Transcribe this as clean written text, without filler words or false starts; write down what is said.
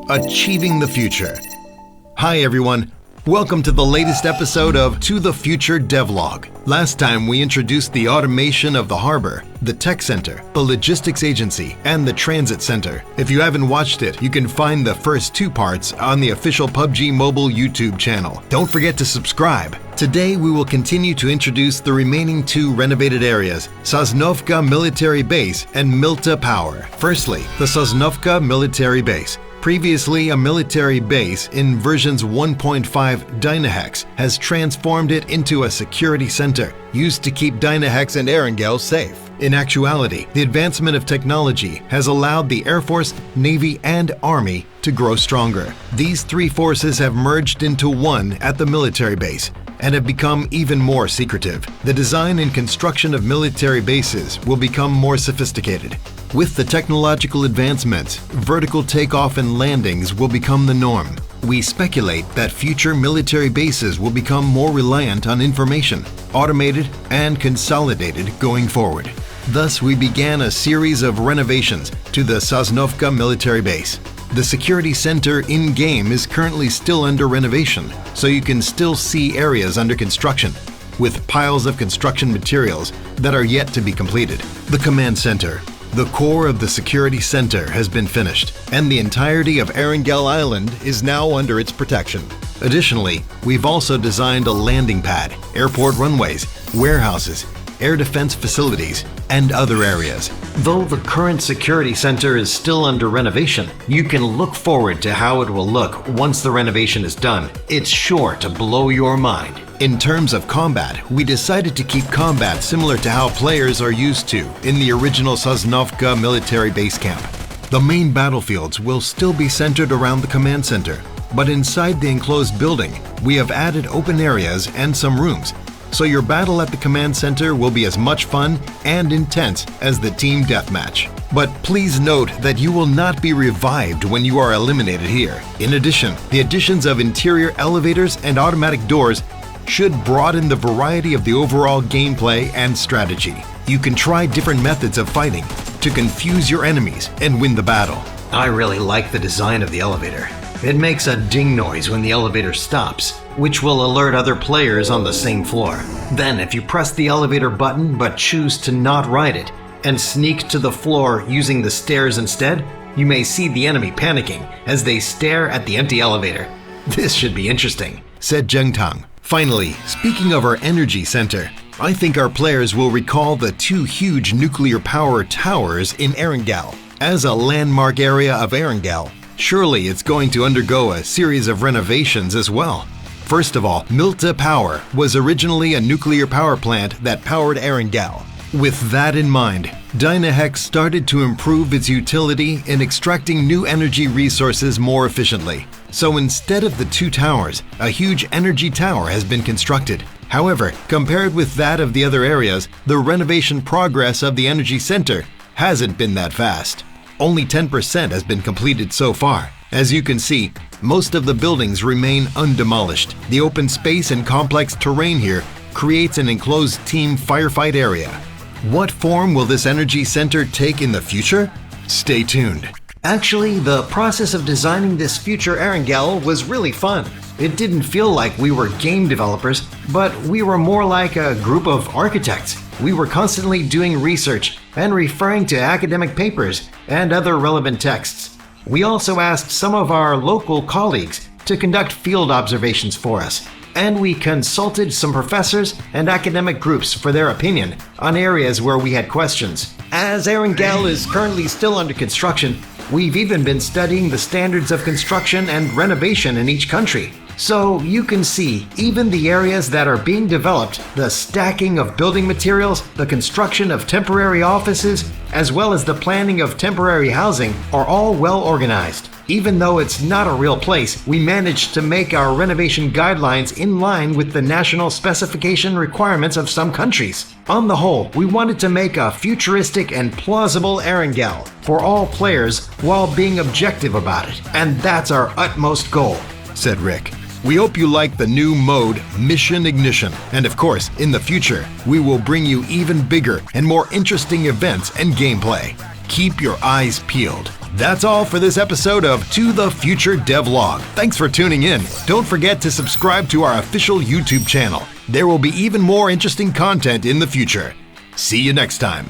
Achieving the Future. Hi everyone, welcome to the latest episode of To the Future Devlog. Last time we introduced the automation of the harbor, the tech center, the logistics agency, and the transit center. If you haven't watched it, you can find the first two parts on the official PUBG Mobile YouTube channel. Don't forget to subscribe. Today we will continue to introduce the remaining two renovated areas, Sosnovka Military Base and Milta Power. Firstly, the Sosnovka Military Base. Previously a military base in versions 1.5 Dynahex has transformed it into a security center used to keep Dynahex and Erangel safe. In actuality, the advancement of technology has allowed the Air Force, Navy, and Army to grow stronger. These three forces have merged into one at the military base and have become even more secretive. The design and construction of military bases will become more sophisticated. With the technological advancements, vertical takeoff and landings will become the norm. We speculate that future military bases will become more reliant on information, automated and consolidated going forward. Thus, we began a series of renovations to the Sosnovka military base. The security center in-game is currently still under renovation, so you can still see areas under construction, with piles of construction materials that are yet to be completed. The command center. The core of the security center has been finished, and the entirety of Erangel Island is now under its protection. Additionally, we've also designed a landing pad, airport runways, warehouses, air defense facilities, and other areas. Though the current security center is still under renovation, you can look forward to how it will look once the renovation is done. It's sure to blow your mind. In terms of combat, we decided to keep combat similar to how players are used to in the original Sosnovka military base camp. The main battlefields will still be centered around the command center, but inside the enclosed building, we have added open areas and some rooms, so your battle at the command center will be as much fun and intense as the team deathmatch. But please note that you will not be revived when you are eliminated here. In addition, the additions of interior elevators and automatic doors should broaden the variety of the overall gameplay and strategy. You can try different methods of fighting to confuse your enemies and win the battle. I really like the design of the elevator. It makes a ding noise when the elevator stops, which will alert other players on the same floor. Then, if you press the elevator button but choose to not ride it and sneak to the floor using the stairs instead, you may see the enemy panicking as they stare at the empty elevator. This should be interesting, said Zhengtang. Finally, speaking of our energy center, I think our players will recall the two huge nuclear power towers in Erangel. As a landmark area of Erangel, surely it's going to undergo a series of renovations as well. First of all, Milta Power was originally a nuclear power plant that powered Erangel. With that in mind, Dynahex started to improve its utility in extracting new energy resources more efficiently. So instead of the two towers, a huge energy tower has been constructed. However, compared with that of the other areas, the renovation progress of the energy center hasn't been that fast. Only 10% has been completed so far. As you can see, most of the buildings remain undemolished. The open space and complex terrain here creates an enclosed team firefight area. What form will this energy center take in the future? Stay tuned. Actually, the process of designing this future Erangel was really fun. It didn't feel like we were game developers, but we were more like a group of architects. We were constantly doing research and referring to academic papers and other relevant texts. We also asked some of our local colleagues to conduct field observations for us, and we consulted some professors and academic groups for their opinion on areas where we had questions. As Erangel is currently still under construction, we've even been studying the standards of construction and renovation in each country. So you can see, even the areas that are being developed, the stacking of building materials, the construction of temporary offices, as well as the planning of temporary housing are all well organized. Even though it's not a real place, we managed to make our renovation guidelines in line with the national specification requirements of some countries. On the whole, we wanted to make a futuristic and plausible Erangel for all players while being objective about it, and that's our utmost goal, said Rick. We hope you like the new mode, Mission Ignition, and of course, in the future, we will bring you even bigger and more interesting events and gameplay. Keep your eyes peeled. That's all for this episode of To the Future Devlog. Thanks for tuning in. Don't forget to subscribe to our official YouTube channel. There will be even more interesting content in the future. See you next time.